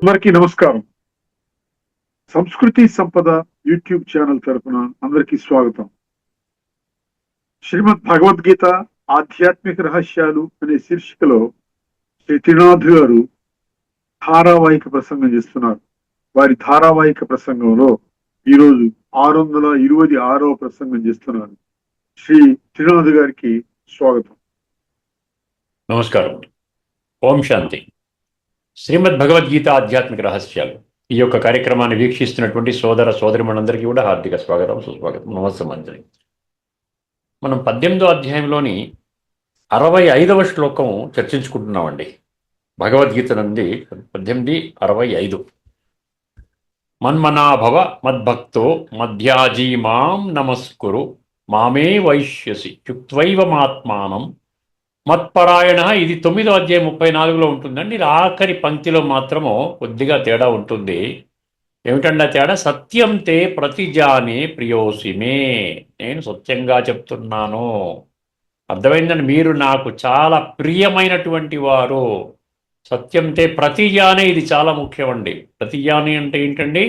అందరికీ నమస్కారం. సంస్కృతి సంపద యూట్యూబ్ ఛానల్ తరపున అందరికీ స్వాగతం. శ్రీమద్ భగవద్గీత ఆధ్యాత్మిక రహస్యాలు అనే శీర్షికలో శ్రీ త్రినాథ్ గారు ధారావాహిక ప్రసంగం చేస్తున్నారు. వారి ధారావాహిక ప్రసంగంలో ఈరోజు 626వ ప్రసంగం చేస్తున్నారు. శ్రీ త్రినాథ్ గారికి స్వాగతం. నమస్కారం. ఓం శాంతి. శ్రీమద్ భగవద్గీత ఆధ్యాత్మిక రహస్యాలు ఈ యొక్క కార్యక్రమాన్ని వీక్షిస్తున్నటువంటి సోదర సోదరిమణులందరికీ కూడా హార్దిక స్వాగతం, సుస్వాగతం, నమస్సమంజలి. మనం 18వ అధ్యాయంలోని 65వ శ్లోకం చర్చించుకుంటున్నామండి. భగవద్గీత నుండి 18:65. మన్మనాభవ మద్భక్తో మధ్యాజీ మాం నమస్కురు మామే వైష్యసి యుక్త్వైవమాత్మానం మత్పరాయణ. ఇది 9వ అధ్యాయం 34లో ఉంటుందండి. ఆఖరి పంక్తిలో మాత్రము కొద్దిగా తేడా ఉంటుంది. ఏమిటండి తేడా? సత్యం తే ప్రతిజానే ప్రియోసిమే. నేను సత్యంగా చెప్తున్నాను. అర్థమైందండి? మీరు నాకు చాలా ప్రియమైనటువంటి వారు. సత్యం తే ప్రతిజానే, ఇది చాలా ముఖ్యమండి. ప్రతిజానే అంటే ఏంటండి?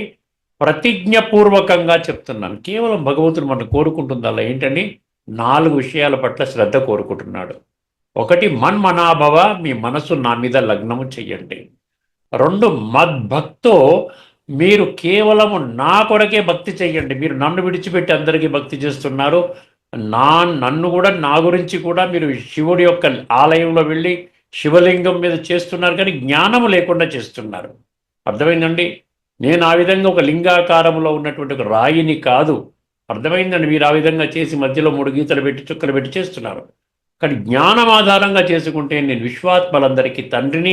ప్రతిజ్ఞపూర్వకంగా చెప్తున్నాను. కేవలం భగవంతుడు మనం కోరుకుంటుంది అలా ఏంటండి? 4 విషయాల పట్ల శ్రద్ధ కోరుకుంటున్నాడు. 1, మన్మనాభవ, మీ మనసు నా మీద లగ్నము చెయ్యండి. 2, మద్భక్తో, మీరు కేవలము నా కొరకే భక్తి చెయ్యండి. మీరు నన్ను విడిచిపెట్టి అందరికీ భక్తి చేస్తున్నారు. నన్ను కూడా, నా గురించి కూడా మీరు శివుడి యొక్క ఆలయంలో వెళ్ళి శివలింగం మీద చేస్తున్నారు, కానీ జ్ఞానము లేకుండా చేస్తున్నారు. అర్థమైందండి? నేను ఆ విధంగా ఒక లింగాకారంలో ఉన్నటువంటి ఒక రాయిని కాదు. అర్థమైందండి? మీరు ఆ విధంగా చేసి మధ్యలో 3 గీతలు పెట్టి చుక్కలు పెట్టి చేస్తున్నారు. కానీ జ్ఞానం ఆధారంగా చేసుకుంటే నేను విశ్వాత్మలందరికీ తండ్రిని,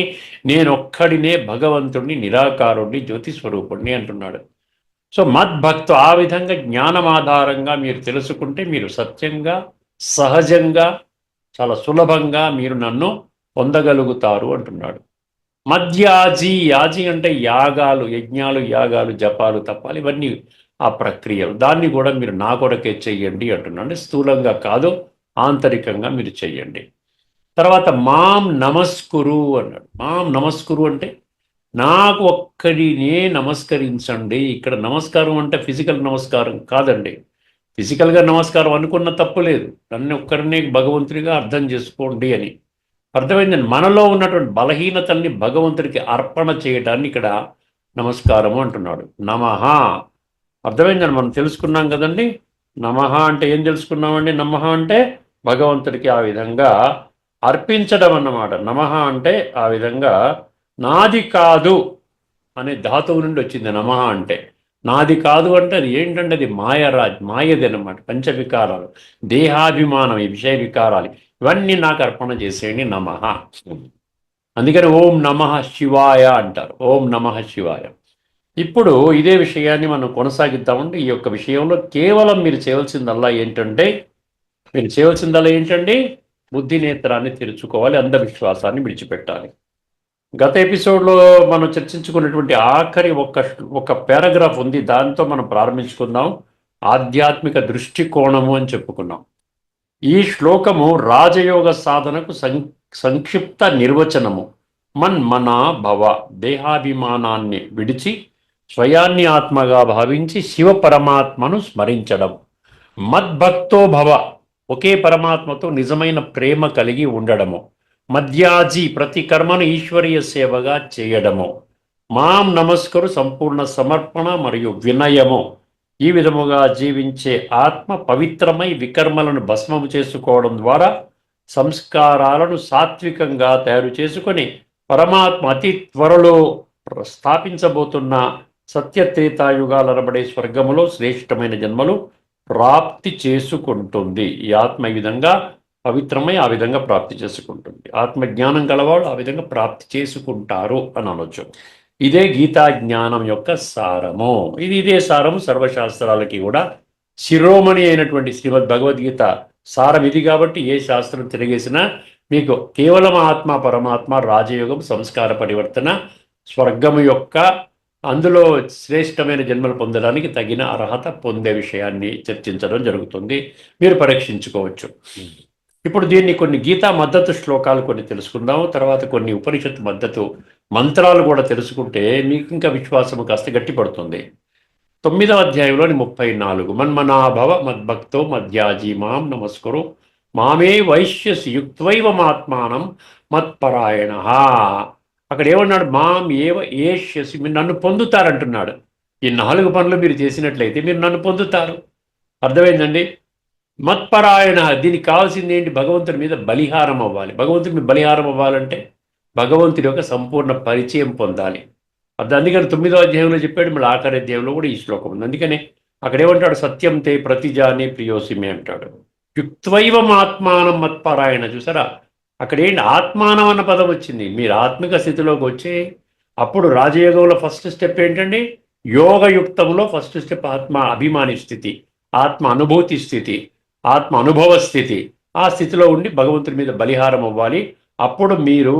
నేను ఒక్కడినే భగవంతుడిని, నిరాకారుడిని, జ్యోతి స్వరూపుడిని అంటున్నాడు. సో మద్భక్తు, ఆ విధంగా జ్ఞానం ఆధారంగా మీరు తెలుసుకుంటే మీరు సత్యంగా, సహజంగా, చాలా సులభంగా మీరు నన్ను పొందగలుగుతారు అంటున్నాడు. మధ్యాజీ, యాజీ అంటే యాగాలు, యజ్ఞాలు, యాగాలు, జపాలు, తప్పాలు, ఇవన్నీ ఆ ప్రక్రియలు. దాన్ని కూడా మీరు నా కొరకే చెయ్యండి అంటున్నాడు. స్థూలంగా కాదు, ఆంతరికంగా మీరు చెయ్యండి. తర్వాత మాం నమస్కురు అన్నాడు. మాం నమస్కురు అంటే నాకు ఒక్కడినే నమస్కరించండి. ఇక్కడ నమస్కారం అంటే ఫిజికల్ నమస్కారం కాదండి. ఫిజికల్గా నమస్కారం అనుకున్న తప్పు లేదు. నన్ను ఒక్కరినే భగవంతుడిగా అర్థం చేసుకోండి అని అర్థమైందండి. మనలో ఉన్నటువంటి బలహీనతల్ని భగవంతుడికి అర్పణ చేయడాన్ని ఇక్కడ నమస్కారము అంటున్నాడు. నమః. అర్థమైందండి? మనం తెలుసుకున్నాం కదండి. నమః అంటే ఏం తెలుసుకున్నామండి? నమః అంటే భగవంతుడికి ఆ విధంగా అర్పించడం అన్నమాట. నమః అంటే ఆ విధంగా నాది కాదు అనే ధాతువు నుండి వచ్చింది నమః అంటే. నాది కాదు అంటే అది ఏంటంటే అది మాయది అన్నమాట. పంచవికారాలు, దేహాభిమానం, ఈ విషయ వికారాలు, ఇవన్నీ నాకు అర్పణ చేసేయండి. నమః. అందుకని ఓం నమః శివాయ అంటారు. ఓం నమః శివాయ. ఇప్పుడు ఇదే విషయాన్ని మనం కొనసాగిద్దామంటే ఈ యొక్క విషయంలో కేవలం మీరు చేయవలసిందల్లా ఏంటండి? బుద్ధి నేత్రాన్ని తెరుచుకోవాలి, అంధవిశ్వాసాన్ని విడిచిపెట్టాలి. గత ఎపిసోడ్లో మనం చర్చించుకున్నటువంటి ఆఖరి ఒక పారాగ్రాఫ్ ఉంది, దాంతో మనం ప్రారంభించుకుందాం. ఆధ్యాత్మిక దృష్టికోణము అని చెప్పుకున్నాం. ఈ శ్లోకము రాజయోగ సాధనకు సంక్షిప్త నిర్వచనము. మన్మనా భవ, దేహాభిమానాన్ని విడిచి స్వయాన్ని ఆత్మగా భావించి శివ పరమాత్మను స్మరించడం. మద్భక్తో భవ, ఒకే పరమాత్మతో నిజమైన ప్రేమ కలిగి ఉండడము. మధ్యాజీ, ప్రతి కర్మను ఈశ్వరీయ సేవగా చేయడము. మాం నమస్కరు, సంపూర్ణ సమర్పణ మరియు వినయము. ఈ విధముగా జీవించే ఆత్మ పవిత్రమై వికర్మలను భస్మము చేసుకోవడం ద్వారా సంస్కారాలను సాత్వికంగా తయారు చేసుకొని పరమాత్మ అతి త్వరలో స్థాపించబోతున్న సత్యత్రేతాయుగాలనబడే స్వర్గములో శ్రేష్టమైన జన్మలు ప్రాప్తి చేసుకుంటుంది. ఈ ఆత్మ ఈ విధంగా పవిత్రమై ఆ విధంగా ప్రాప్తి చేసుకుంటుంది. ఆత్మజ్ఞానం గలవాడు ఆ విధంగా ప్రాప్తి చేసుకుంటారు అని అనొచ్చు. ఇదే గీతా జ్ఞానం యొక్క సారము. ఇదే సారము సర్వశాస్త్రాలకి కూడా శిరోమణి అయినటువంటి శ్రీమద్ భగవద్గీత సారం ఇది. కాబట్టి ఏ శాస్త్రం తిరిగేసినా మీకు కేవలం ఆత్మ, పరమాత్మ, రాజయోగం, సంస్కార పరివర్తన, స్వర్గము యొక్క అందులో శ్రేష్టమైన జన్మలు పొందడానికి తగిన అర్హత పొందే విషయాన్ని చర్చించడం జరుగుతుంది. మీరు పరీక్షించుకోవచ్చు. ఇప్పుడు దీన్ని కొన్ని గీతా మద్దతు శ్లోకాలు కొన్ని తెలుసుకుందాము. తర్వాత కొన్ని ఉపనిషత్తు మద్దతు మంత్రాలు కూడా తెలుసుకుంటే మీకు ఇంకా విశ్వాసం కాస్త గట్టిపడుతుంది. 9వ అధ్యాయంలోని 34 మన్మనాభవ మద్భక్తో మధ్యాజీ మాం నమస్కురు మామే వైశ్యసి యుక్త్వైవమాత్మానం మత్పరాయణ. అక్కడ ఏమన్నాడు? మాం ఏవ ఏష్యసి, మీరు నన్ను పొందుతారంటున్నాడు. ఈ 4 పనులు మీరు చేసినట్లయితే మీరు నన్ను పొందుతారు. అర్థమైందండి? మత్పరాయణ, దీనికి కావాల్సింది ఏంటి? భగవంతుడి మీద బలిహారం అవ్వాలి. భగవంతుడి మీద బలిహారం అవ్వాలంటే భగవంతుడి యొక్క సంపూర్ణ పరిచయం పొందాలి. అందుకని 9వ అధ్యాయంలో చెప్పాడు, మళ్ళీ ఆఖరి అధ్యాయంలో కూడా ఈ శ్లోకం ఉంది. అందుకనే అక్కడ ఏమంటాడు? సత్యం తే ప్రతిజానే ప్రియోసిమే అంటాడు. యుక్త్వైవం ఆత్మానం మత్పరాయణ. చూసారా, అక్కడ ఏంటి? ఆత్మానం అన్న పదం వచ్చింది. మీరు ఆత్మిక స్థితిలోకి వచ్చి అప్పుడు రాజయోగంలో ఫస్ట్ స్టెప్ ఏంటండి? యోగయుక్తంలో ఫస్ట్ స్టెప్ ఆత్మ అభిమాని స్థితి, ఆత్మ అనుభూతి స్థితి, ఆత్మ అనుభవ స్థితి. ఆ స్థితిలో ఉండి భగవంతుడి మీద బలిహారం అవ్వాలి. అప్పుడు మీరు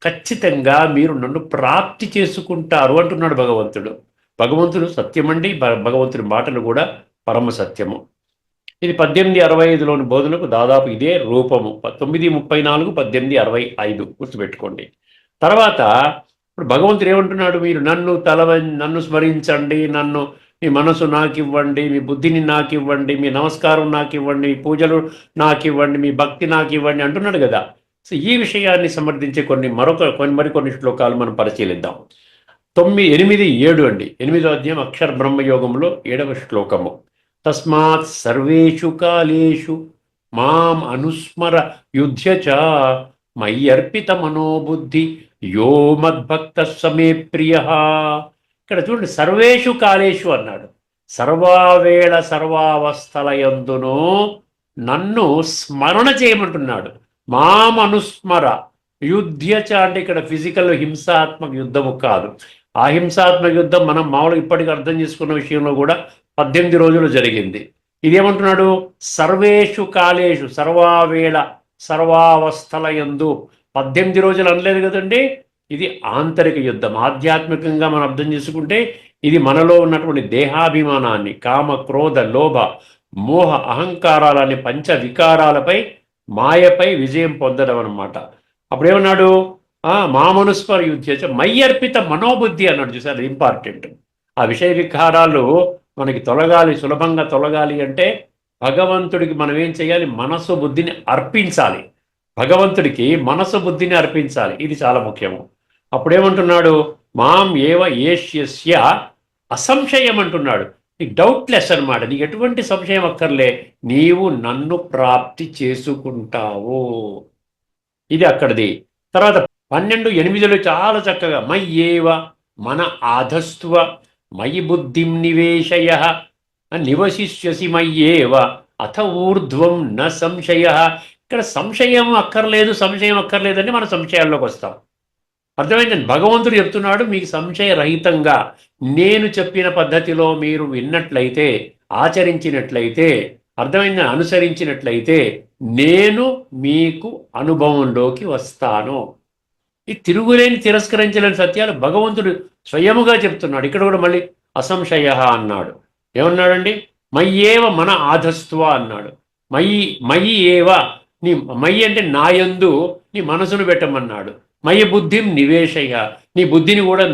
ఖచ్చితంగా మీరు నన్ను ప్రాప్తి చేసుకుంటారు అంటున్నాడు భగవంతుడు. భగవంతుడు సత్యమండి, భగవంతుడి మాటలు కూడా పరమ సత్యము. ఇది 1865లోని బోధనకు దాదాపు ఇదే రూపము. 9:34, 18:65 గుర్తుపెట్టుకోండి. తర్వాత ఇప్పుడు భగవంతుడు ఏమంటున్నాడు? మీరు నన్ను స్మరించండి, మీ మనసు నాకు ఇవ్వండి, మీ బుద్ధిని నాకు ఇవ్వండి, మీ నమస్కారం నాకు ఇవ్వండి, మీ పూజలు నాకు ఇవ్వండి, మీ భక్తి నాకు ఇవ్వండి అంటున్నాడు కదా. సో ఈ విషయాన్ని సమర్థించే మరికొన్ని శ్లోకాలు మనం పరిశీలిద్దాం. 9, 8, 7 అండి. 8వ అధ్యాయం అక్షర బ్రహ్మయోగంలో 7వ శ్లోకము. తస్మాత్ సర్వేషు కాలేషు మాం అనుస్మర యుధ్య చ మయి అర్పిత మనోబుద్ధి యో మద్భక్త సమే ప్రియ. ఇక్కడ చూడండి, సర్వేషు కాలేషు అన్నాడు. సర్వావేళ సర్వావస్థల యందును నన్ను స్మరణ చేయమంటున్నాడు. మాం అనుస్మర యుధ్యచ అంటే ఇక్కడ ఫిజికల్ హింసాత్మక యుద్ధము కాదు. ఆ హింసాత్మక యుద్ధం మనం మామూలుగా ఇప్పటికీ అర్థం చేసుకున్న విషయంలో కూడా 18 రోజులు జరిగింది. ఇదేమంటున్నాడు? సర్వేషు కాలేషు, సర్వావేళ సర్వావస్థల యందు. 18 రోజులు అనలేదు కదండి. ఇది ఆంతరిక యుద్ధం. ఆధ్యాత్మికంగా మనం అర్థం చేసుకుంటే ఇది మనలో ఉన్నటువంటి దేహాభిమానాన్ని, కామ క్రోధ లోభ మోహ అహంకారాలని పంచ వికారాలపై, మాయపై విజయం పొందడం అన్నమాట. అప్పుడేమన్నాడు? మామనుస్మర యుధ్యచ మయ్యర్పిత మనోబుద్ధి అన్నాడు. చూసారు, ఇంపార్టెంట్. ఆ విషయ వికారాలు మనకి తొలగాలి, సులభంగా తొలగాలి అంటే భగవంతుడికి మనం ఏం చేయాలి? మనసు బుద్ధిని అర్పించాలి. భగవంతుడికి మనసు బుద్ధిని అర్పించాలి. ఇది చాలా ముఖ్యము. అప్పుడేమంటున్నాడు? మాం ఏవ ఏష్యస్య అసంశయం అంటున్నాడు. నీకు డౌట్లెస్ అనమాట. నీకు ఎటువంటి సంశయం అక్కర్లే, నీవు నన్ను ప్రాప్తి చేసుకుంటావు. ఇది అక్కడిది. తర్వాత 12:8లో చాలా చక్కగా మయ్యేవ మన ఆధస్త్వ మయి బుద్ధిం నివేశయ నివశిష్యసి మయ్యేవ అథ ఊర్ధ్వం న సంశయ. ఇక్కడ సంశయం అక్కర్లేదని మన సంశయాల్లోకి వస్తాం. అర్థమైందండి? భగవంతుడు చెప్తున్నాడు, మీకు సంశయరహితంగా నేను చెప్పిన పద్ధతిలో మీరు విన్నట్లయితే, ఆచరించినట్లయితే, అర్థమైంది, అనుసరించినట్లయితే నేను మీకు అనుభవంలోకి వస్తాను. ఈ తిరుగులేని తిరస్కరించలేని సత్యాలు భగవంతుడు స్వయముగా చెప్తున్నాడు. ఇక్కడ కూడా మళ్ళీ అసంశయ అన్నాడు. ఏమన్నాడండి? మయ్యేవ మన ఆధస్త్వ అన్నాడు. మయి ఏవ, నీ మయి అంటే నాయందు నీ మనసును పెట్టమన్నాడు. మయ బుద్ధిం నివేశయ, నీ బుద్ధిని కూడా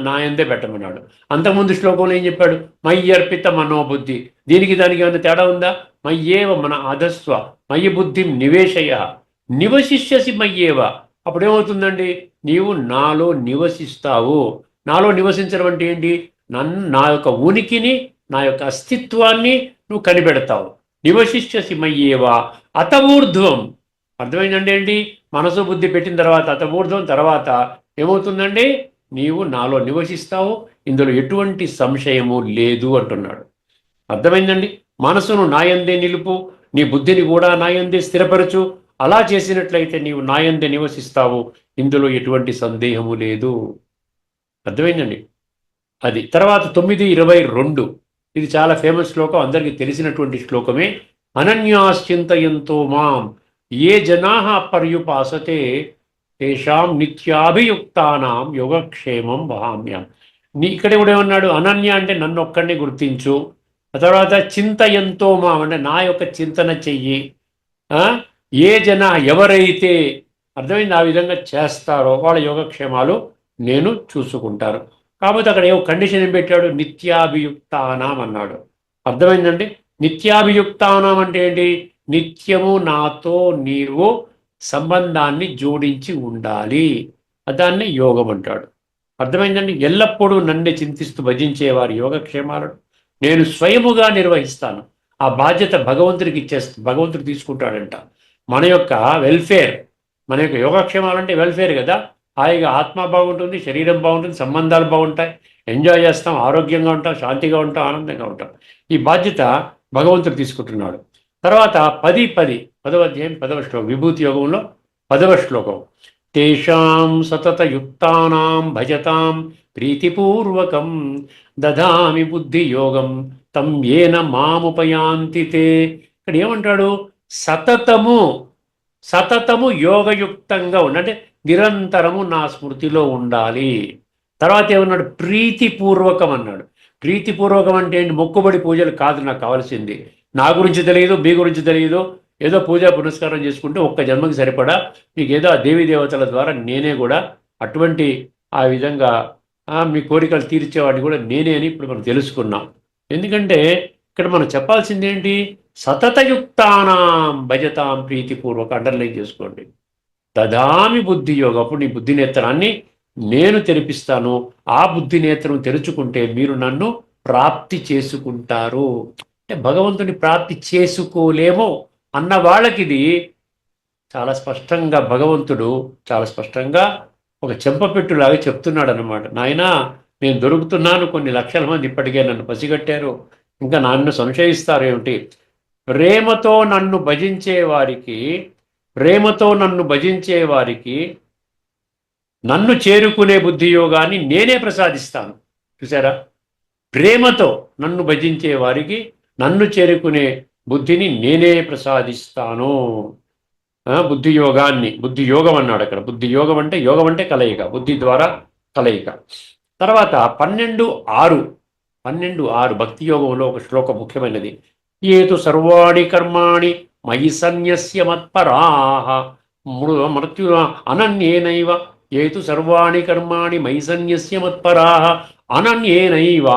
నాయందే పెట్టమన్నాడు. అంతకుముందు శ్లోకంలో ఏం చెప్పాడు? మయ్యర్పిత మనోబుద్ధి. దీనికి దానికి ఏమైనా తేడా ఉందా? మయ్యేవ మన ఆధస్వ మయి బుద్ధిం నివేశయ నివశిష్యసి మయ్యేవ. అప్పుడేమవుతుందండి? నీవు నాలో నివసిస్తావు. నాలో నివసించడం అంటే ఏంటి? నా యొక్క ఉనికిని, నా యొక్క అస్తిత్వాన్ని నువ్వు కనిపెడతావు. నివశిష్యసి మయ్యేవా అత ఊర్ధ్వం. అర్థమైందండి ఏంటి? మనసు బుద్ధి పెట్టిన తర్వాత అత ఊర్ధ్వం తర్వాత ఏమవుతుందండి? నీవు నాలో నివసిస్తావు, ఇందులో ఎటువంటి సంశయము లేదు అంటున్నాడు. అర్థమైందండి? మనసును నాయందే నిలుపు, నీ బుద్ధిని కూడా నాయందే స్థిరపరచు. అలా చేసినట్లయితే నీవు నాయందే నివసిస్తావు, ఇందులో ఎటువంటి సందేహము లేదు. అర్థమైందండి? అది. తర్వాత 9:22 ఇది చాలా ఫేమస్ శ్లోకం, అందరికీ తెలిసినటువంటి శ్లోకమే. అనన్యాశ్చింతయంతో మాం ఏ జనాః పర్యుపాసతే తేషాం నిత్యాభియుక్తానాం యోగక్షేమం వహామ్యం. ఇక్కడ కూడా ఏమన్నాడు? అనన్య అంటే నన్ను ఒక్కడిని గుర్తించు. ఆ తర్వాత చింతయంతో మాం అంటే నా యొక్క చింతన చెయ్యి. ఏ జన ఎవరైతే, అర్థమైంది, ఆ విధంగా చేస్తారో వాళ్ళ యోగక్షేమాలు నేను చూసుకుంటాను. కాకపోతే అక్కడ ఏవో కండిషన్ ఏం పెట్టాడు, నిత్యాభియుక్తానాం అన్నాడు. అర్థమైందండి? నిత్యాభియుక్తానాం అంటే ఏంటి? నిత్యము నాతో నీవు సంబంధాన్ని జోడించి ఉండాలి, దాన్ని యోగం అంటాడు. అర్థమైందండి? ఎల్లప్పుడూ నన్ను చింతిస్తూ భజించేవారి యోగక్షేమాలను నేను స్వయముగా నిర్వహిస్తాను. ఆ బాధ్యత భగవంతుడికి భగవంతుడు తీసుకుంటాడంట. మన యొక్క వెల్ఫేర్, మన యొక్క యోగక్షేమాలంటే వెల్ఫేర్ కదా. హాయిగా ఆత్మ బాగుంటుంది, శరీరం బాగుంటుంది, సంబంధాలు బాగుంటాయి, ఎంజాయ్ చేస్తాం, ఆరోగ్యంగా ఉంటాం, శాంతిగా ఉంటాం, ఆనందంగా ఉంటాం. ఈ బాధ్యత భగవంతుడు తీసుకుంటున్నాడు. తర్వాత 10 అధ్యాయం 10వ శ్లోకం, విభూతి యోగంలో 10వ శ్లోకం. తేషాం సతతయుక్తానాం భజతాం ప్రీతిపూర్వకం దదామి బుద్ధి యోగం తం ఏన మాముపయాంతి తే. ఇక్కడ ఏమంటాడు? సతతము సతతము యోగయుక్తంగా అంటే నిరంతరము నా స్మృతిలో ఉండాలి. తర్వాత ఏమన్నాడు? ప్రీతిపూర్వకం అన్నాడు. ప్రీతిపూర్వకం అంటే ఏంటి? మొక్కుబడి పూజలు కాదు నాకు కావాల్సింది. నా గురించి తెలియదు, మీ గురించి తెలియదు, ఏదో పూజా పునస్కారం చేసుకుంటే ఒక్క జన్మకి సరిపడా మీకు ఏదో ఆ దేవీ దేవతల ద్వారా నేనే కూడా అటువంటి ఆ విధంగా మీ కోరికలు తీర్చేవాడిని కూడా నేనే అని ఇప్పుడు మనం తెలుసుకున్నాం. ఎందుకంటే ఇక్కడ మనం చెప్పాల్సింది ఏంటి? సతతయుక్తానాం భజతాం ప్రీతిపూర్వక, అండర్లైన్ చేసుకోండి. దదామి బుద్ధి యోగం, అప్పుడు నీ బుద్ధి నేత్రాన్ని నేను తెరిపిస్తాను. ఆ బుద్ధి నేత్రం తెరుచుకుంటే మీరు నన్ను ప్రాప్తి చేసుకుంటారు. అంటే భగవంతుని ప్రాప్తి చేసుకోలేమో అన్న వాళ్ళకి ఇది చాలా స్పష్టంగా భగవంతుడు చాలా స్పష్టంగా ఒక చెంపపెట్టులాగా చెప్తున్నాడు అనమాట. నాయనా, నేను దొరుకుతున్నాను, కొన్ని లక్షల మంది ఇప్పటికే నన్ను పసిగట్టారు, ఇంకా నన్ను సంశయిస్తారు ఏమిటి? ప్రేమతో నన్ను భజించే వారికి, ప్రేమతో నన్ను భజించే వారికి నన్ను చేరుకునే బుద్ధి యోగాన్ని నేనే ప్రసాదిస్తాను. చూసారా? ప్రేమతో నన్ను భజించే వారికి నన్ను చేరుకునే బుద్ధిని నేనే ప్రసాదిస్తాను. బుద్ధి యోగాన్ని, బుద్ధి యోగం అన్నాడు అక్కడ. బుద్ధి యోగం అంటే, యోగం అంటే కలయిక, బుద్ధి ద్వారా కలయిక. తర్వాత 12:6 భక్తి యోగంలో ఒక శ్లోకం ముఖ్యమైనది. ఏతు సర్వాణి కర్మాణి మయి సన్యస్య మత్పరాః మృత్యు అనన్యేనైవ. ఏతు సర్వాణి కర్మాణి మయి సన్యస్య మత్పరాః అనన్యేనైవ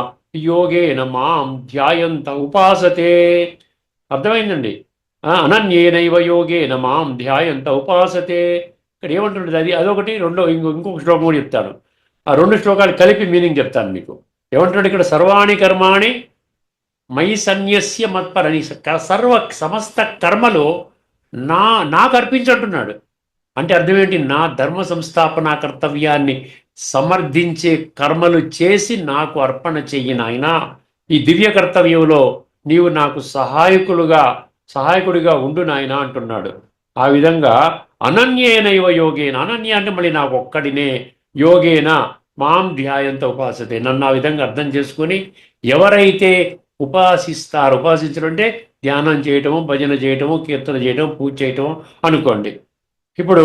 యోగేన మాం ధ్యాయంత ఉపాసతే. అర్థమైందండి? అనన్యేనైవ యోగేన మాం ధ్యాయంత ఉపాసతే. ఇక్కడ ఏమంటుంటుంది అది? అదొకటి. ఇంకొక శ్లోకం కూడా చెప్తాను. ఆ 2 శ్లోకాలు కలిపి మీనింగ్ చెప్తాను మీకు. ఏమంటున్నాడు ఇక్కడ? సర్వాణి కర్మాణి మయి సన్యస్య మత్పరని, సమస్త కర్మలు నాకు అర్పించంటున్నాడు. అంటే అర్థం ఏంటి? నా ధర్మ సంస్థాపన కర్తవ్యాన్ని సమర్థించే కర్మలు చేసి నాకు అర్పణ చెయ్యి నాయనా. ఈ దివ్య కర్తవ్యంలో నీవు నాకు సహాయకుడిగా ఉండు నాయనా అంటున్నాడు. ఆ విధంగా అనన్యేనైవ యోగేన, అనన్య అంటే మళ్ళీ నాకు ఒక్కడినే, యోగేన మాం ధ్యాయంత ఉపాసతే, నన్ను ఆ విధంగా అర్థం చేసుకొని ఎవరైతే ఉపాసించడం అంటే ధ్యానం చేయటము, భజన చేయటము, కీర్తన చేయటం, పూజ చేయటము అనుకోండి. ఇప్పుడు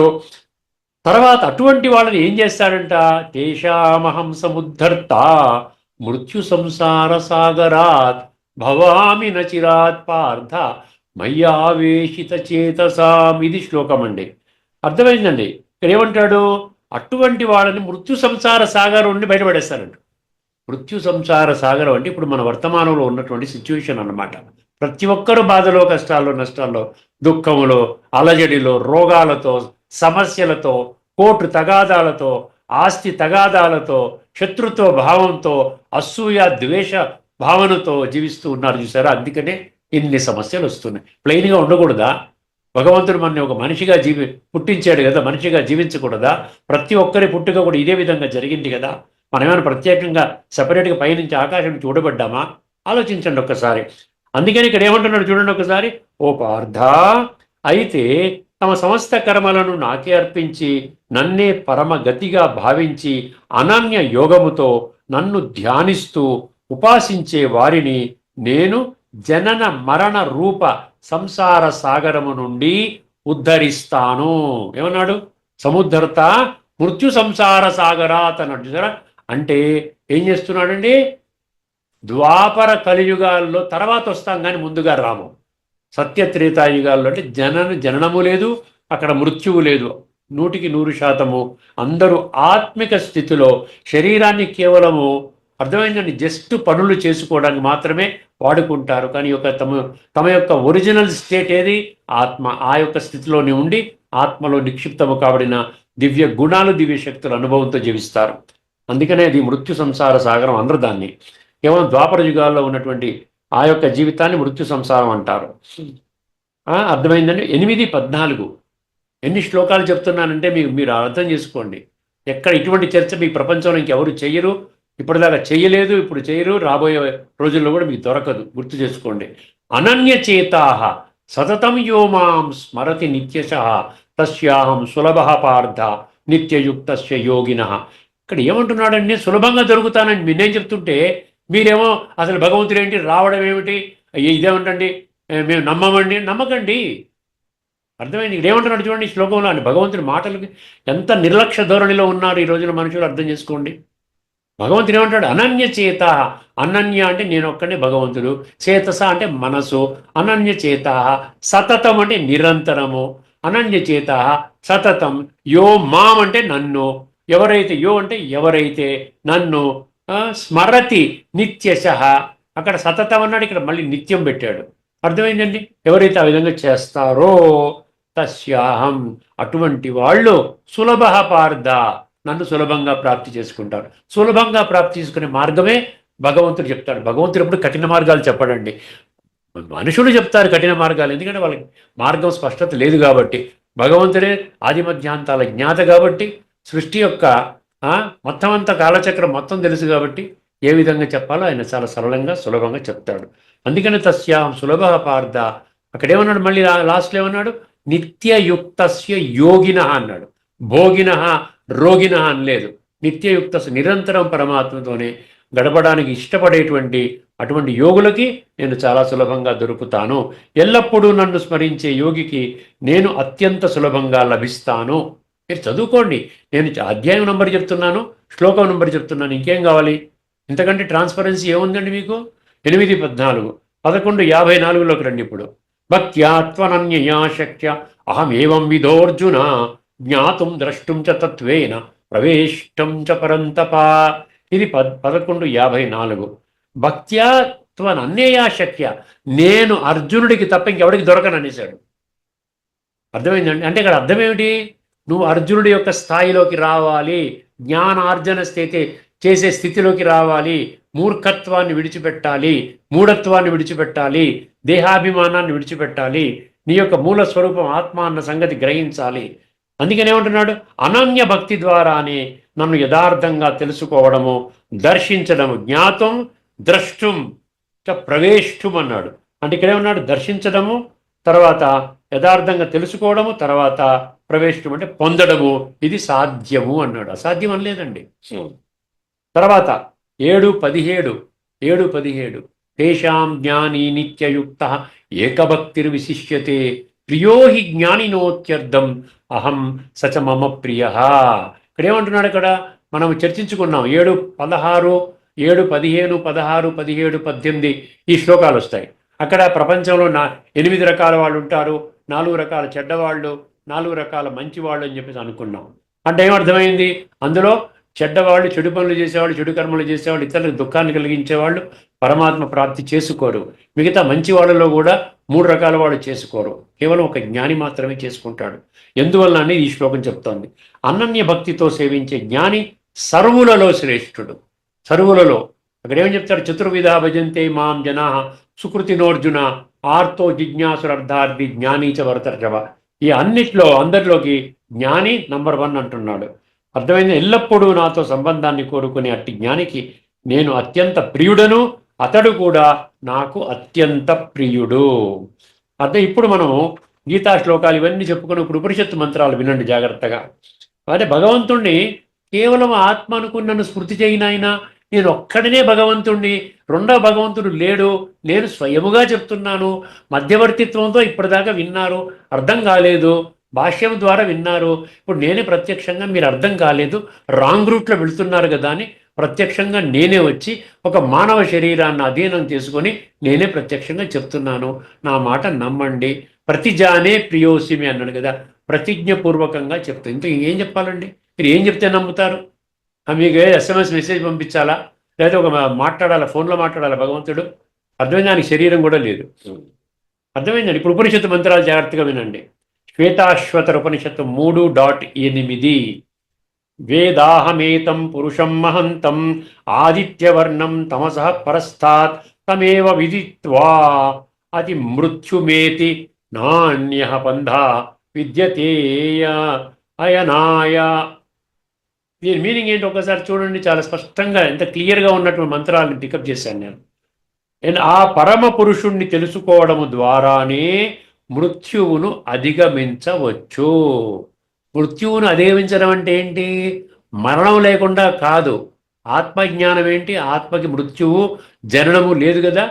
తర్వాత అటువంటి వాళ్ళని ఏం చేస్తాడంట? తేషామహం సముద్ధర్త మృత్యు సంసార సాగరాత్ భవామి నచిరాత్ పార్థ మయ్యావేశిత చేతసాం. ఇది శ్లోకం అండి. అర్థమైందండి? ఇక్కడ ఏమంటాడు? అటువంటి వాళ్ళని మృత్యు సంసార సాగరం నుండి బయటపడేస్తారంట. మృత్యు సంసార సాగరం అంటే ఇప్పుడు మన వర్తమానంలో ఉన్నటువంటి సిచ్యువేషన్ అన్నమాట. ప్రతి ఒక్కరూ బాధలో, కష్టాల్లో, నష్టాల్లో, దుఃఖములో, అలజడిలో, రోగాలతో, సమస్యలతో, కోర్టు తగాదాలతో, ఆస్తి తగాదాలతో, శత్రుత్వ భావంతో, అసూయ ద్వేష భావనతో జీవిస్తూ ఉన్నారు. చూసారా? అందుకనే ఇన్ని సమస్యలు వస్తున్నాయి. ప్లెయిన్గా ఉండకూడదా? భగవంతుడు మనని ఒక మనిషిగా పుట్టించాడు కదా, మనిషిగా జీవించకూడదా? ప్రతి ఒక్కరి పుట్టుక కూడా ఇదే విధంగా జరిగింది కదా. మనమేమైనా ప్రత్యేకంగా సపరేట్గా పైనుంచి ఆకాశం చూడబడ్డామా? ఆలోచించండి ఒక్కసారి. అందుకని ఇక్కడ ఏమంటున్నాడు చూడండి ఒకసారి. ఓ పార్థ, అయితే తమ సమస్త కర్మలను నాకే అర్పించి నన్నే పరమగతిగా భావించి అనన్య యోగముతో నన్ను ధ్యానిస్తూ ఉపాసించే వారిని నేను జనన మరణ రూప సంసార సాగరము నుండి ఉద్ధరిస్తాను. ఏమన్నాడు? సముద్ధర్త మృత్యు సంసార సాగరాత్ అన్నాడు. చూసారా? అంటే ఏం చేస్తున్నాడండి? ద్వాపర కలియుగాల్లో తర్వాత వస్తాం కానీ ముందుగా రాము. సత్యత్రేతాయుగాల్లో అంటే జననము లేదు, అక్కడ మృత్యువు లేదు. 100% అందరూ ఆత్మిక స్థితిలో శరీరాన్ని కేవలము అర్థమైందండి జస్ట్ పనులు చేసుకోవడానికి మాత్రమే వాడుకుంటారు. కానీ తమ యొక్క ఒరిజినల్ స్టేట్ ఏది? ఆత్మ. ఆ యొక్క స్థితిలోనే ఉండి ఆత్మలో నిక్షిప్తము కాబడిన దివ్య గుణాలు, దివ్య శక్తుల అనుభవంతో జీవిస్తారు. అందుకనే అది మృత్యు సంసార సాగరం అందరూ దాన్ని. కేవలం ద్వాపర యుగాల్లో ఉన్నటువంటి ఆ యొక్క జీవితాన్ని మృత్యు సంసారం అంటారు. అర్థమైందండి. 8-14 ఎన్ని శ్లోకాలు చెప్తున్నానంటే మీరు అర్థం చేసుకోండి. ఎక్కడ ఇటువంటి చర్చ మీ ప్రపంచంలో ఇంకెవరు చెయ్యరు, ఇప్పటిదాకా చెయ్యలేదు, ఇప్పుడు చేయరు, రాబోయే రోజుల్లో కూడా మీకు దొరకదు. గుర్తు చేసుకోండి. అనన్యచేతాః సతతం యో మాం స్మరతి నిత్యశః తస్యాహం సులభ పార్థ నిత్యయుక్తస్య యోగినః. ఇక్కడ ఏమంటున్నాడండి? సులభంగా దొరుకుతానండి నేను చెప్తుంటే మీరేమో అసలు భగవంతుడు ఏంటి, రావడం ఏమిటి, ఇదేమిటండి, మేము నమ్మమండి. నమ్మకండి. అర్థమైంది. ఇక్కడ ఏమంటున్నాడు చూడండి ఈ శ్లోకంలో. అని భగవంతుడి మాటలకి ఎంత నిర్లక్ష్య ధోరణిలో ఉన్నారు ఈ రోజున మనుషులు. అర్థం చేసుకోండి. భగవంతుడు ఏమంటాడు? అనన్యచేత. అనన్య అంటే నేను ఒక్కడే భగవంతుడు, చేతస అంటే మనసు, అనన్యచేత సతతం అంటే నిరంతరము, అనన్యచేత సతతం యో మాం అంటే నన్ను, ఎవరైతే, యో అంటే ఎవరైతే నన్ను స్మరతి నిత్యశః. అక్కడ సతతం అన్నాడు, ఇక్కడ మళ్ళీ నిత్యం పెట్టాడు. అర్థమైందండి. ఎవరైతే ఆ విధంగా చేస్తారో తస్యాహం అటువంటి వాళ్ళు సులభ పార్థ నన్ను సులభంగా ప్రాప్తి చేసుకుంటారు. సులభంగా ప్రాప్తి చేసుకునే మార్గమే భగవంతుడు చెప్తాడు. భగవంతుడు ఎప్పుడు కఠిన మార్గాలు చెప్పడండి. మనుషులు చెప్తారు కఠిన మార్గాలు, ఎందుకంటే వాళ్ళకి మార్గం స్పష్టత లేదు కాబట్టి. భగవంతుడే ఆది మధ్యాంతాల జ్ఞాత కాబట్టి, సృష్టి యొక్క మొత్తం అంతా కాలచక్రం మొత్తం తెలుసు కాబట్టి ఏ విధంగా చెప్పాలో ఆయన చాలా సరళంగా సులభంగా చెప్తాడు. అందుకని తస్యాహం సులభ పార్థ. అక్కడేమన్నాడు మళ్ళీ లాస్ట్లో ఏమన్నాడు? నిత్యయుక్తస్య యోగిన అన్నాడు. భోగిన రోగిన అని లేదు. నిత్యయుక్త నిరంతరం పరమాత్మతోనే గడపడానికి ఇష్టపడేటువంటి అటువంటి యోగులకి నేను చాలా సులభంగా దొరుకుతాను. ఎల్లప్పుడూ నన్ను స్మరించే యోగికి నేను అత్యంత సులభంగా లభిస్తాను. మీరు చదువుకోండి. నేను అధ్యాయం నంబర్ చెప్తున్నాను, శ్లోకం నంబర్ చెప్తున్నాను. ఇంకేం కావాలి? ఇంతకంటే ట్రాన్స్పరెన్సీ ఏముందండి మీకు? 8-14 11:54లోకి రండి. ఇప్పుడు భక్త్యాత్వనన్యయా శక్య అహమేవం విధోర్జున జ్ఞాతుం ద్రష్టుం చ తత్వేన ప్రవేష్టం చ పరంతప. ఇది 11:54. భక్త్యాత్వనన్యయా శక్య, నేను అర్జునుడికి తప్ప ఇంకెవడికి దొరకననేశాడు. అర్థమైందండి. అంటే ఇక్కడ అర్థం ఏమిటి? నువ్వు అర్జునుడి యొక్క స్థాయిలోకి రావాలి, జ్ఞానార్జన చేసే స్థితిలోకి రావాలి, మూర్ఖత్వాన్ని విడిచిపెట్టాలి, మూఢత్వాన్ని విడిచిపెట్టాలి, దేహాభిమానాన్ని విడిచిపెట్టాలి, నీ యొక్క మూల స్వరూపం ఆత్మ అన్న సంగతి గ్రహించాలి. అందుకని ఏమంటున్నాడు? అనన్య భక్తి ద్వారానే నన్ను యథార్థంగా తెలుసుకోవడము, దర్శించడము, జ్ఞాతం ద్రష్టుం చ ప్రవేష్టుం అన్నాడు. అంటే ఇక్కడేమన్నాడు? దర్శించడము, తర్వాత యథార్థంగా తెలుసుకోవడము, తర్వాత ప్రవేశం అంటే పొందడము. ఇది సాధ్యము అన్నాడు. అసాధ్యం అనలేదండి. తర్వాత 7:17 తేషాం జ్ఞాని నిత్యయుక్త ఏకభక్తిర్విశిష్యతే ప్రియో హి జ్ఞానినోత్యర్థం అహం సచ మమ ప్రియ. ఇక్కడ ఏమంటున్నాడు? ఇక్కడ మనం చర్చించుకున్నాం. 7:16, 7:15, 16, 17, 18 ఈ శ్లోకాలు వస్తాయి. అక్కడ ప్రపంచంలో 8 రకాల వాళ్ళు ఉంటారు, 4 రకాల చెడ్డవాళ్ళు, 4 రకాల మంచి వాళ్ళు అని చెప్పేసి అనుకున్నాం. అంటే ఏమర్థమైంది? అందులో చెడ్డవాళ్ళు, చెడు పనులు చేసేవాళ్ళు, చెడు కర్మలు చేసేవాళ్ళు, ఇతరులకు దుఃఖాన్ని కలిగించేవాళ్ళు పరమాత్మ ప్రాప్తి చేసుకోరు. మిగతా మంచి వాళ్ళలో కూడా 3 రకాల వాళ్ళు చేసుకోరు. కేవలం ఒక జ్ఞాని మాత్రమే చేసుకుంటాడు. ఎందువల్ల అనేది ఈ శ్లోకం చెప్తోంది. అనన్య భక్తితో సేవించే జ్ఞాని సర్వులలో శ్రేష్ఠుడు. సర్వులలో అక్కడ ఏమని చెప్తారు? చతుర్విధ భజంతే మాం జనా సుకృతినోర్జున ఆర్తో జిజ్ఞాసురర్థార్థి జ్ఞానీచ భరతర్జవ. ఈ అందరిలోకి జ్ఞాని నంబర్ 1 అంటున్నాడు. అర్థమైంది. ఎల్లప్పుడూ నాతో సంబంధాన్ని కోరుకునే అట్టి జ్ఞానికి నేను అత్యంత ప్రియుడను, అతడు కూడా నాకు అత్యంత ప్రియుడు. ఇప్పుడు మనము గీతా శ్లోకాలు ఇవన్నీ చెప్పుకుని ఇప్పుడు ఉపనిషత్తు మంత్రాలు వినండి జాగ్రత్తగా. అదే భగవంతుణ్ణి కేవలం ఆత్మ అనుకుని నన్ను స్మృతి చేయనాయినా, నేను ఒక్కడనే భగవంతుణ్ణి, రెండో భగవంతుడు లేడు, నేను స్వయముగా చెప్తున్నాను. మధ్యవర్తిత్వంతో ఇప్పటిదాకా విన్నారు, అర్థం కాలేదు, భాష్యం ద్వారా విన్నారు, ఇప్పుడు నేనే ప్రత్యక్షంగా, మీరు అర్థం కాలేదు, రాంగ్ రూట్లో వెళుతున్నారు కదా అని ప్రత్యక్షంగా నేనే వచ్చి ఒక మానవ శరీరాన్ని అధీనం చేసుకొని నేనే ప్రత్యక్షంగా చెప్తున్నాను. నా మాట నమ్మండి. ప్రతిజానే ప్రియోసిమి అన్నాడు కదా. ప్రతిజ్ఞపూర్వకంగా చెప్తాను. ఇంత ఏం చెప్పాలండి? మీరు ఏం చెప్తే నమ్ముతారు? మీకు SMS మెసేజ్ పంపించాలా, లేదా ఒక మాట్లాడాలా, ఫోన్లో మాట్లాడాలా భగవంతుడు? అర్థమైంది, దానికి శరీరం కూడా లేదు. అర్థమైందండి. ఇప్పుడు ఉపనిషత్తు మంత్రాలు జాగ్రత్తగా వినండి. శ్వేతాశ్వతర ఉపనిషత్తు 3.8 వేదాహమేతం పురుషం మహంతం ఆదిత్యవర్ణం తమసః పరస్తాత్ తమేవ విదిత్వా అతి మృత్యుమేతి నాణ్యః పంథా విద్యతేయ అయనాయ. దీని మీనింగ్ ఏంటి ఒకసారి చూడండి. చాలా స్పష్టంగా, ఎంత క్లియర్గా ఉన్నటువంటి మంత్రాలను పికప్ చేశాను నేను. ఆ పరమ పురుషుణ్ణి తెలుసుకోవడము ద్వారానే మృత్యువును అధిగమించవచ్చు. మృత్యువును అధిగమించడం అంటే ఏంటి? మరణం లేకుండా కాదు. ఆత్మజ్ఞానం ఏంటి? ఆత్మకి మృత్యువు జననము లేదు కదా.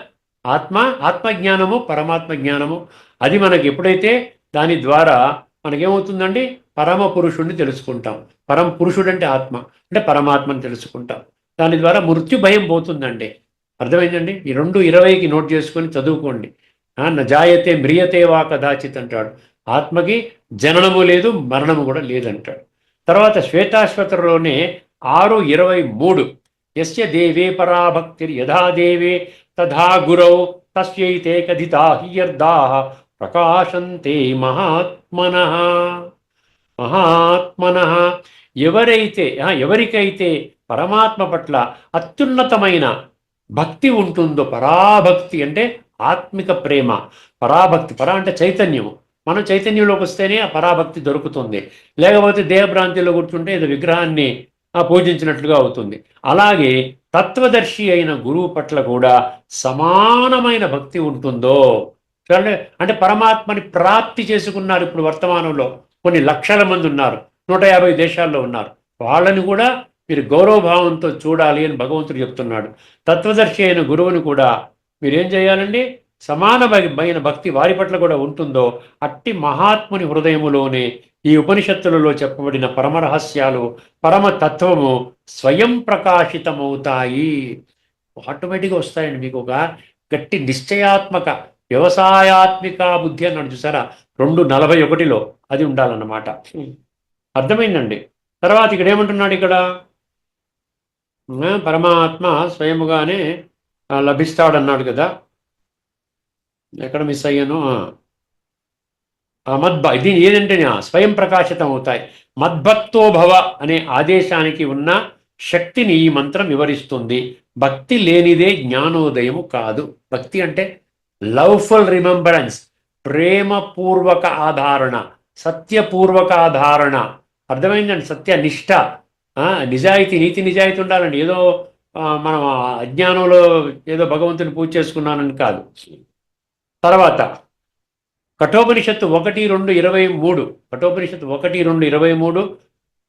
ఆత్మజ్ఞానము, పరమాత్మ జ్ఞానము, అది మనకి ఎప్పుడైతే దాని ద్వారా మనకేమవుతుందండి? పరమ పురుషుణ్ణి తెలుసుకుంటాం. పరమ పురుషుడు అంటే ఆత్మ, అంటే పరమాత్మని తెలుసుకుంటాం. దాని ద్వారా మృత్యు భయం పోతుందండి. అర్థమైందండి? ఈ 2:20కి నోట్ చేసుకొని చదువుకోండి. నజాయతే మ్రియతే వా కదాచిత్ అంటాడు. ఆత్మకి జననము లేదు, మరణము కూడా లేదంటాడు. తర్వాత శ్వేతాశ్వతరలోనే 6:23 యస్య దేవే పరాభక్తిర్ యథా దేవే తథా గురౌ తస్యైతే కథితా హ్యర్థాః ప్రకాశంతే మహాత్మనః. ఎవరికైతే పరమాత్మ పట్ల అత్యున్నతమైన భక్తి ఉంటుందో, పరాభక్తి అంటే ఆత్మిక ప్రేమ, పరాభక్తి, అంటే చైతన్యము. మనం చైతన్యంలోకి వస్తేనే ఆ పరాభక్తి దొరుకుతుంది. లేకపోతే దేహభ్రాంతిలో కూర్చుంటే ఏదో విగ్రహాన్ని పూజించినట్లుగా అవుతుంది. అలాగే తత్వదర్శి అయిన గురువు పట్ల కూడా సమానమైన భక్తి ఉంటుందో, చూడండి. అంటే పరమాత్మని ప్రాప్తి చేసుకున్నారు. ఇప్పుడు వర్తమానంలో కొన్ని లక్షల మంది ఉన్నారు, 150 దేశాల్లో ఉన్నారు. వాళ్ళని కూడా మీరు గౌరవభావంతో చూడాలి అని భగవంతుడు చెప్తున్నాడు. తత్వదర్శి అయిన గురువుని కూడా మీరేం చేయాలండి? సమానమైన భక్తి వారి పట్ల కూడా ఉంటుందో అట్టి మహాత్ముని హృదయములోనే ఈ ఉపనిషత్తులలో చెప్పబడిన పరమరహస్యాలు, పరమతత్వము స్వయం ప్రకాశితమవుతాయి. ఆటోమేటిక్గా వస్తాయండి. మీకు ఒక గట్టి నిశ్చయాత్మక వ్యవసాయాత్మిక బుద్ధి అన్నాడు చూసారా, 2:41లో అది ఉండాలన్నమాట. అర్థమైందండి? తర్వాత ఇక్కడ ఏమంటున్నాడు? ఇక్కడ పరమాత్మ స్వయముగానే లభిస్తాడన్నాడు కదా. ఎక్కడ మిస్ అయ్యాను? ఇది ఏదంటే స్వయం ప్రకాశితం అవుతాయి. మద్భక్తో భవ అనే ఆదేశానికి ఉన్న శక్తిని ఈ మంత్రం వివరిస్తుంది. భక్తి లేనిదే జ్ఞానోదయము కాదు. భక్తి అంటే లవ్ఫుల్ రిమెంబరెన్స్, ప్రేమపూర్వక ఆధారణ, సత్యపూర్వక ఆధారణ. అర్థమైందండి? సత్యనిష్ట, నిజాయితీ, నీతి నిజాయితీ ఉండాలండి. ఏదో మనం అజ్ఞానంలో ఏదో భగవంతుని పూజ చేసుకున్నానని కాదు. తర్వాత కఠోపనిషత్తు 1:2:23, కఠోపనిషత్తు 1:2:23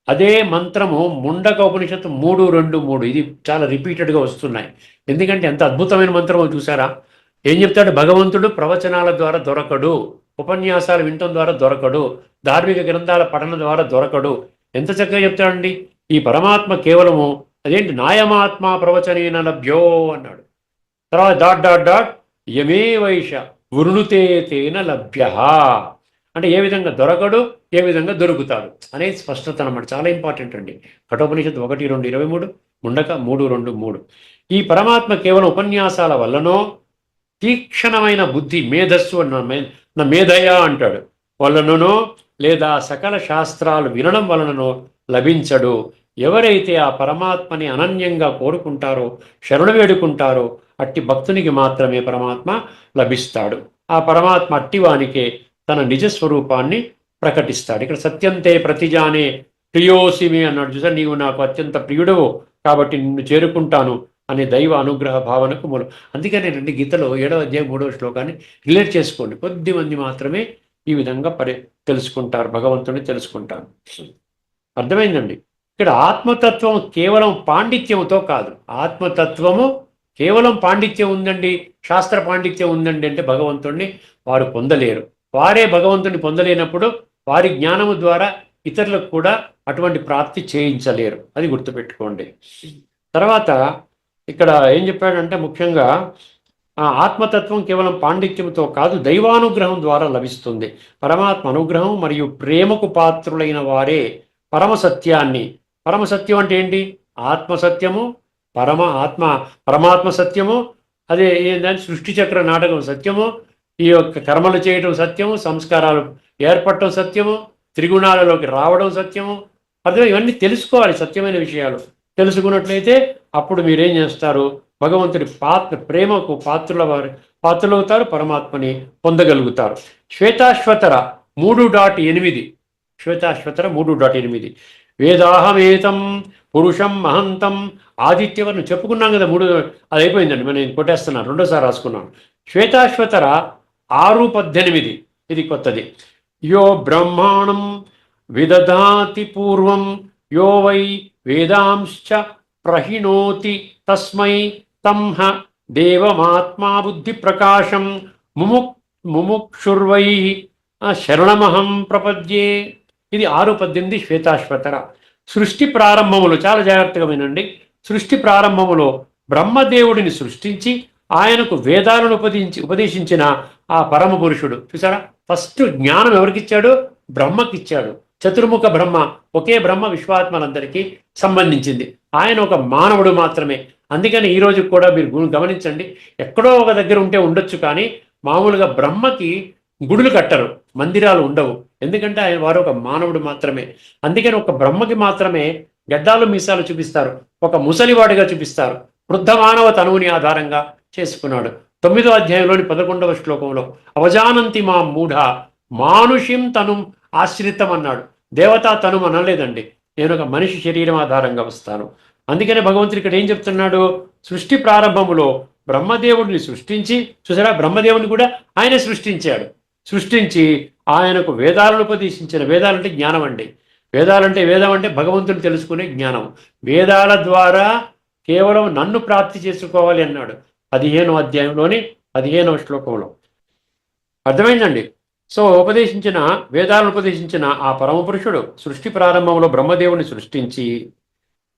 అదే మంత్రము ముండక ఉపనిషత్తు 3:2:3. ఇది చాలా రిపీటెడ్గా వస్తున్నాయి. ఎందుకంటే ఎంత అద్భుతమైన మంత్రమో చూసారా. ఏం చెప్తాడు భగవంతుడు? ప్రవచనాల ద్వారా దొరకడు, ఉపన్యాసాలు వినటం ద్వారా దొరకడు, ధార్మిక గ్రంథాల పఠనం ద్వారా దొరకడు. ఎంత చక్కగా చెప్తాడండి. ఈ పరమాత్మ కేవలము అదేంటి, నాయమాత్మ ప్రవచనేన లభ్యో అన్నాడు. తర్వాత ... యమే వైష వృణుతే తేన లభ్య. అంటే ఏ విధంగా దొరకడు, ఏ విధంగా దొరుకుతాడు అనేది స్పష్టత అన్నమాట. చాలా ఇంపార్టెంట్ అండి. కఠోపనిషత్తు 1:2:23, ముండక 3:2:3. ఈ పరమాత్మ కేవలం ఉపన్యాసాల వల్లనో, తీక్షణమైన బుద్ధి, మేధస్సు నా మేధయ అంటాడు, వలననో, లేదా సకల శాస్త్రాలు వినడం వలననో లభించడు. ఎవరైతే ఆ పరమాత్మని అనన్యంగా కోరుకుంటారో, శరణు వేడుకుంటారో అట్టి భక్తునికి మాత్రమే పరమాత్మ లభిస్తాడు. ఆ పరమాత్మ అట్టివానికే తన నిజస్వరూపాన్ని ప్రకటిస్తాడు. ఇక్కడ సత్యంతే ప్రతిజానే ప్రియోసిమి అన్నాడు చూసారు. నీవు నాకు అత్యంత ప్రియుడవు కాబట్టి నిన్ను చేరుకుంటాను అనే దైవ అనుగ్రహ భావనకు మూలం. అందుకనేనండి గీతలో 7వ అధ్యాయం 3వ శ్లోకాన్ని రిలేట్ చేసుకోండి. కొద్దిమంది మాత్రమే ఈ విధంగా తెలుసుకుంటారు, భగవంతుని తెలుసుకుంటారు. అర్థమైందండి? ఇక్కడ ఆత్మతత్వం కేవలం పాండిత్యంతో కాదు. ఆత్మతత్వము కేవలం పాండిత్యం ఉందండి, శాస్త్ర పాండిత్యం ఉందండి అంటే భగవంతుడిని వారు పొందలేరు. వారే భగవంతుని పొందలేనప్పుడు వారి జ్ఞానము ద్వారా ఇతరులకు కూడా అటువంటి ప్రాప్తి చేయించలేరు. అది గుర్తుపెట్టుకోండి. తర్వాత ఇక్కడ ఏం చెప్పాడంటే ముఖ్యంగా ఆ ఆత్మతత్వం కేవలం పాండిత్యంతో కాదు, దైవానుగ్రహం ద్వారా లభిస్తుంది. పరమాత్మ అనుగ్రహం మరియు ప్రేమకు పాత్రులైన వారే పరమ సత్యాన్ని, పరమ సత్యం అంటే ఏంటి? ఆత్మసత్యము, ఆత్మ పరమాత్మ సత్యము, అదే ఏంటంటే సృష్టి చక్ర నాటకం సత్యము, ఈ యొక్క కర్మలు చేయడం సత్యము, సంస్కారాలు ఏర్పడటం సత్యము, త్రిగుణాలలోకి రావడం సత్యము. అర్థం, ఇవన్నీ తెలుసుకోవాలి, సత్యమైన విషయాలు తెలుసుకున్నట్లయితే అప్పుడు మీరేం చేస్తారు? భగవంతుడి ప్రేమకు పాత్రులవుతారు, పరమాత్మని పొందగలుగుతారు. శ్వేతాశ్వతర 3.8, శ్వేతాశ్వతర 3.8, వేదాహమేతం పురుషం మహంతం ఆదిత్యవర్ణం చెప్పుకున్నాం కదా, అది అయిపోయిందండి, నేను కొట్టేస్తున్నాను, రెండోసారి రాసుకున్నాను. శ్వేతాశ్వతర 6:18, ఇది కొత్తది. యో బ్రహ్మాణం విదధాతి పూర్వం యో వై వేదాంశ్చ ప్రహిణోతి తస్మై తంహ దేవమాత్మా బుద్ధి ప్రకాశం ముముక్షుర్వై శరణమహం ప్రపద్యే. ఇది 6:18 శ్వేతాశ్వతర. సృష్టి ప్రారంభములో, చాలా జాగ్రత్తగా వినండి, సృష్టి ప్రారంభములో బ్రహ్మదేవుడిని సృష్టించి ఆయనకు వేదాలను ఉపదేశించిన ఆ పరమ పురుషుడు చూసారా, ఫస్ట్ జ్ఞానం ఎవరికిచ్చాడు? బ్రహ్మకిచ్చాడు. చతుర్ముఖ బ్రహ్మ, ఒకే బ్రహ్మ విశ్వాత్మలందరికీ సంబంధించింది. ఆయన ఒక మానవుడు మాత్రమే. అందుకని ఈ రోజు కూడా మీరు గమనించండి, ఎక్కడో ఒక దగ్గర ఉంటే ఉండొచ్చు, కానీ మామూలుగా బ్రహ్మకి గుడులు కట్టరు, మందిరాలు ఉండవు. ఎందుకంటే ఆయన వారు ఒక మానవుడు మాత్రమే. అందుకని ఒక బ్రహ్మకి మాత్రమే గడ్డాలు మీసాలు చూపిస్తారు, ఒక ముసలివాడిగా చూపిస్తారు. వృద్ధ మానవ తనువుని ఆధారంగా చేసుకున్నాడు. 9వ అధ్యాయంలోని 11వ శ్లోకంలో అవజానంతి మా మూఢ మానుషిం తను ఆశ్రితం అన్నాడు. దేవతా తను అనలేదండి, నేను ఒక మనిషి శరీరం ఆధారంగా వస్తాను. అందుకనే భగవంతుడు ఇక్కడ ఏం చెప్తున్నాడు? సృష్టి ప్రారంభములో బ్రహ్మదేవుడిని సృష్టించి, చూసారా, బ్రహ్మదేవుని కూడా ఆయనే సృష్టించాడు. సృష్టించి ఆయనకు వేదాలను ఉపదేశించిన, వేదాలంటే జ్ఞానం అండి. వేదం అంటే భగవంతుని తెలుసుకునే జ్ఞానం. వేదాల ద్వారా కేవలం నన్ను ప్రాప్తి చేసుకోవాలి అన్నాడు 15వ అధ్యాయంలోని 15వ శ్లోకంలో. అర్థమైందండి? సో వేదాలను ఉపదేశించిన ఆ పరమపురుషుడు సృష్టి ప్రారంభంలో బ్రహ్మదేవుని సృష్టించి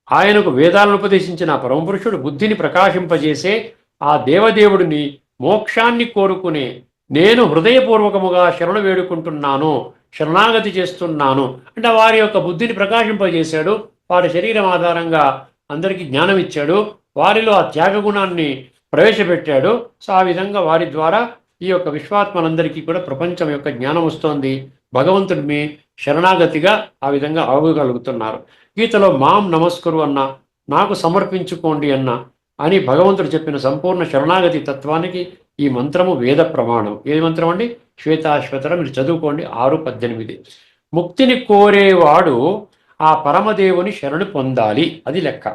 ఆయనకు వేదాలను ఉపదేశించిన ఆ పరమపురుషుడు బుద్ధిని ప్రకాశింపజేసే ఆ దేవదేవుడిని మోక్షాన్ని కోరుకునే నేను హృదయపూర్వకముగా శరణు వేడుకుంటున్నాను, శరణాగతి చేస్తున్నాను అంటే వారి యొక్క బుద్ధిని ప్రకాశింపజేశాడు. వారి శరీరం ఆధారంగా అందరికీ జ్ఞానం ఇచ్చాడు, వారిలో ఆ త్యాగగుణాన్ని ప్రవేశపెట్టాడు. సో ఆ విధంగా వారి ద్వారా ఈ యొక్క విశ్వాత్మలందరికీ కూడా ప్రపంచం యొక్క జ్ఞానం వస్తోంది. భగవంతుడిని శరణాగతిగా ఆ విధంగా అవ్వగలుగుతున్నారు. గీతలో మాం నమస్కరు అన్న, నాకు సమర్పించుకోండి అన్న అని భగవంతుడు చెప్పిన సంపూర్ణ శరణాగతి తత్వానికి ఈ మంత్రము వేద ప్రమాణం. ఏ మంత్రం అండి? శ్వేతాశ్వతర, మీరు చదువుకోండి, 6:18. ముక్తిని కోరేవాడు ఆ పరమదేవుని శరణు పొందాలి, అది లెక్క.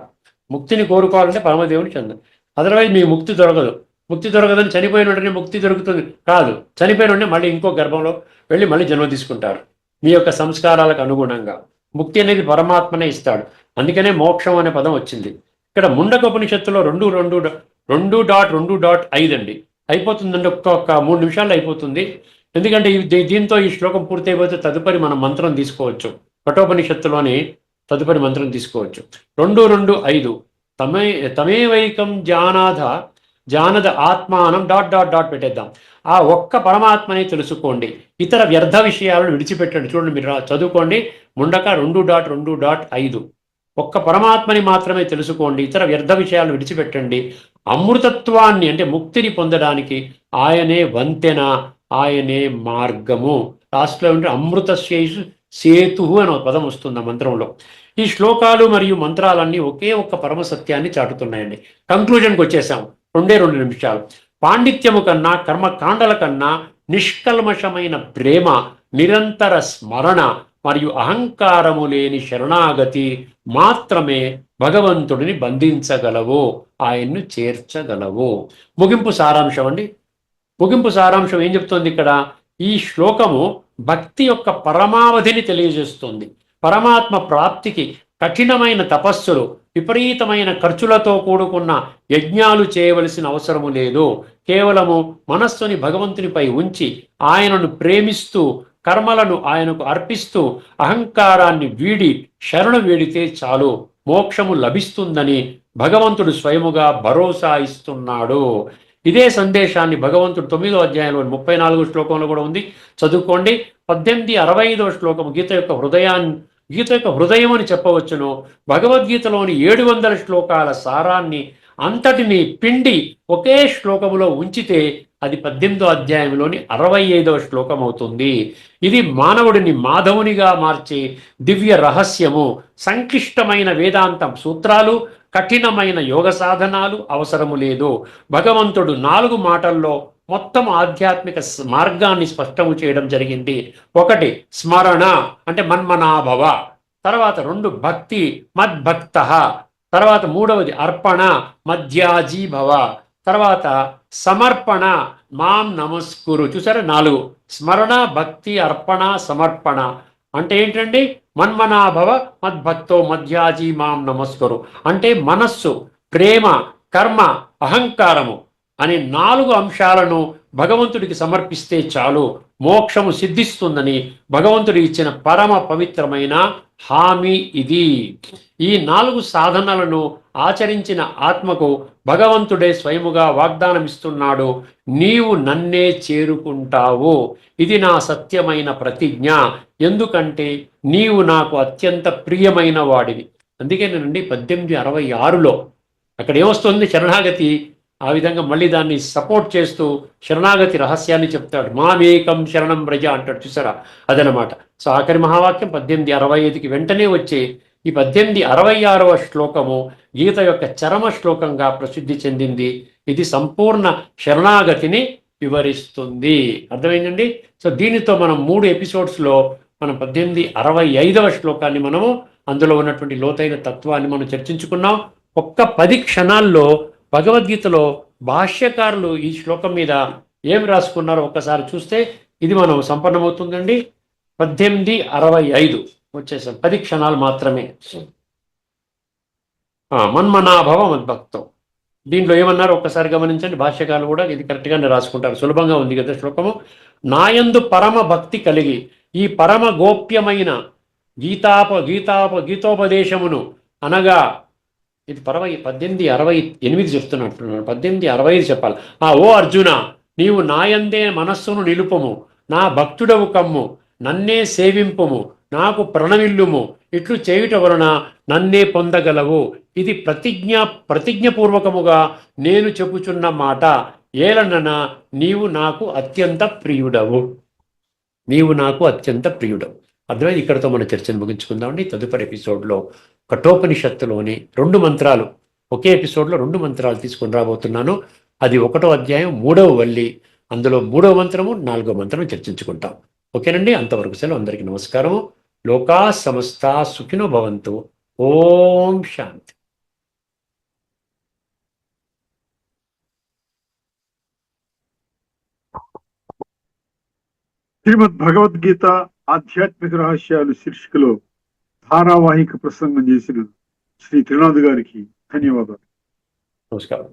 ముక్తిని కోరుకోవాలంటే పరమదేవుని చెందాలి, అదర్వైజ్ మీ ముక్తి దొరకదు. ముక్తి దొరకదని చనిపోయిన వెంటనే ముక్తి దొరుకుతుంది కాదు, చనిపోయిన వెంటనే మళ్ళీ ఇంకో గర్భంలో వెళ్ళి మళ్ళీ జన్మ తీసుకుంటారు మీ యొక్క సంస్కారాలకు అనుగుణంగా. ముక్తి అనేది పరమాత్మనే ఇస్తాడు. అందుకనే మోక్షం అనే పదం వచ్చింది. ఇక్కడ ముండకోపనిషత్తులో 2.2.5 అండి, అయిపోతుందండి, ఒక్క 3 నిమిషాల్లో అయిపోతుంది. ఎందుకంటే దీంతో ఈ శ్లోకం పూర్తయిపోతే తదుపరి మనం మంత్రం తీసుకోవచ్చు, కఠోపనిషత్తులోని తదుపరి మంత్రం తీసుకోవచ్చు. 2.2.5 తమేవైకం జానద ఆత్మానం ... పెట్టేద్దాం. ఆ ఒక్క పరమాత్మని తెలుసుకోండి, ఇతర వ్యర్థ విషయాలను విడిచిపెట్టండి. చూడండి, మీరు చదువుకోండి, ముండక 2.2.5. ఒక్క పరమాత్మని మాత్రమే తెలుసుకోండి, ఇతర వ్యర్థ విషయాలను విడిచిపెట్టండి. అమృతత్వాన్ని అంటే ముక్తిని పొందడానికి ఆయనే వంతెన, ఆయనే మార్గము. లాస్ట్లో ఉంటే అమృత సేతు అని ఒక పదం వస్తుంది ఆ మంత్రంలో. ఈ శ్లోకాలు మరియు మంత్రాలన్నీ ఒకే ఒక్క పరమసత్యాన్ని చాటుతున్నాయండి. కంక్లూజన్కి వచ్చేసాం, 2 నిమిషాలు. పాండిత్యము కన్నా, కర్మకాండల కన్నా నిష్కల్మషమైన ప్రేమ, నిరంతర స్మరణ మరియు అహంకారము లేని శరణాగతి మాత్రమే భగవంతుడిని బంధించగలవు, ఆయన్ను చేర్చగలవు. ముగింపు సారాంశం అండి. ముగింపు సారాంశం ఏం చెప్తోంది ఇక్కడ? ఈ శ్లోకము భక్తి యొక్క పరమావధిని తెలియజేస్తుంది. పరమాత్మ ప్రాప్తికి కఠినమైన తపస్సులు, విపరీతమైన ఖర్చులతో కూడుకున్న యజ్ఞాలు చేయవలసిన అవసరము లేదు. కేవలము మనస్సుని భగవంతునిపై ఉంచి ఆయనను ప్రేమిస్తూ, కర్మలను ఆయనకు అర్పిస్తూ, అహంకారాన్ని వీడి శరణు వేడితే చాలు, మోక్షము లభిస్తుందని భగవంతుడు స్వయముగా భరోసా ఇస్తున్నాడు. ఇదే సందేశాన్ని భగవంతుడు 9వ అధ్యాయంలో 34వ శ్లోకంలో కూడా ఉంది, చదువుకోండి. 1865వ శ్లోకం గీత యొక్క హృదయం అని చెప్పవచ్చును. భగవద్గీతలోని 700 శ్లోకాల సారాన్ని అంతటిని పిండి ఒకే శ్లోకములో ఉంచితే అది 18వ అధ్యాయంలోని 65వ శ్లోకం అవుతుంది. ఇది మానవుడిని మాధవునిగా మార్చే దివ్య రహస్యము. సంక్లిష్టమైన వేదాంతం సూత్రాలు, కఠినమైన యోగ సాధనాలు అవసరము లేదు. భగవంతుడు 4 మాటల్లో మొత్తం ఆధ్యాత్మిక మార్గాన్ని స్పష్టము చేయడం జరిగింది. 1 స్మరణ అంటే మన్మనాభవ, తర్వాత 2 భక్తి మద్భక్త, తర్వాత 3వది అర్పణ మధ్యాజీ భవ, తర్వాత సమర్పణ మాం నమస్కురు. చూసారా 4 స్మరణ, భక్తి, అర్పణ, సమర్పణ అంటే ఏంటండి? మన్మనాభవ మద్భక్తో మధ్యాజీ మాం నమస్కురు అంటే మనస్సు, ప్రేమ, కర్మ, అహంకారము అనే 4 అంశాలను భగవంతుడికి సమర్పిస్తే చాలు, మోక్షము సిద్ధిస్తుందని భగవంతుడు ఇచ్చిన పరమ పవిత్రమైన హామీ ఇది. ఈ 4 సాధనలను ఆచరించిన ఆత్మకు భగవంతుడే స్వయముగా వాగ్దానం ఇస్తున్నాడు, నీవు నన్నే చేరుకుంటావు. ఇది నా సత్యమైన ప్రతిజ్ఞ, ఎందుకంటే నీవు నాకు అత్యంత ప్రియమైన వాడివి. అందుకేనండి 1866లో అక్కడ ఏమొస్తుంది? శరణాగతి. ఆ విధంగా మళ్ళీ దాన్ని సపోర్ట్ చేస్తూ శరణాగతి రహస్యాన్ని చెప్తాడు. మామేకం శరణం వ్రజ అంటాడు, చూసారా? అదనమాట. సో ఆఖరి మహావాక్యం 1865కి వెంటనే వచ్చే ఈ 1866వ శ్లోకము గీత యొక్క చరమ శ్లోకంగా ప్రసిద్ధి చెందింది. ఇది సంపూర్ణ శరణాగతిని వివరిస్తుంది. అర్థమైందండి? సో దీనితో మనం 3 ఎపిసోడ్స్లో మనం 1865వ శ్లోకాన్ని మనము అందులో ఉన్నటువంటి లోతైన తత్వాన్ని మనం చర్చించుకున్నాం. ఒక్క 10 క్షణాల్లో భగవద్గీతలో భాష్యకారులు ఈ శ్లోకం మీద ఏమి రాసుకున్నారో ఒక్కసారి చూస్తే ఇది మనం సంపన్నమవుతుందండి. 1865 వచ్చేసాం, 10 క్షణాలు మాత్రమే. మన్మనాభవ మద్భక్తం, దీంట్లో ఏమన్నారు ఒక్కసారి గమనించండి. భాష్యకారులు కూడా ఇది కరెక్ట్గానే రాసుకుంటారు, సులభంగా ఉంది కదా శ్లోకము. నాయందు పరమ భక్తి కలిగి ఈ పరమ గోప్యమైన గీతోపదేశమును అనగా ఇది 1868 చెప్తున్నట్టున్నాను, 1865 చెప్పాలి. ఓ అర్జున, నీవు నాయందే మనస్సును నిలుపము, నా భక్తుడవు కమ్ము, నన్నే సేవింపుము, నాకు ప్రణమిల్లుము, ఇట్లు చేయుట వలన నన్నే పొందగలవు. ఇది ప్రతిజ్ఞపూర్వకముగా నేను చెప్పుచున్న మాట. ఏలనన నీవు నాకు అత్యంత ప్రియుడవు, నీవు నాకు అత్యంత ప్రియుడవు. అర్థమైంది? ఇక్కడతో మన చర్చను ముగించుకుందామండి. తదుపరి ఎపిసోడ్లో కఠోపనిషత్తులోని 2 మంత్రాలు, ఒకే ఎపిసోడ్లో 2 మంత్రాలు తీసుకొని రాబోతున్నాను. అది 1వ అధ్యాయం 3వ వల్లి, అందులో 3వ మంత్రము 4వ మంత్రము చర్చించుకుంటాం. ఓకేనండి? అంతవరకు సెలవు. అందరికీ నమస్కారము. లోకా సమస్త సుఖినో భవంతు. ఓం శాంతి. శ్రీమద్ భగవద్గీత ఆధ్యాత్మిక రహస్యాలు శీర్షికలో ధారావాహిక ప్రసంగం చేసిన శ్రీ త్రినాథ్ గారికి ధన్యవాదాలు. నమస్కారం.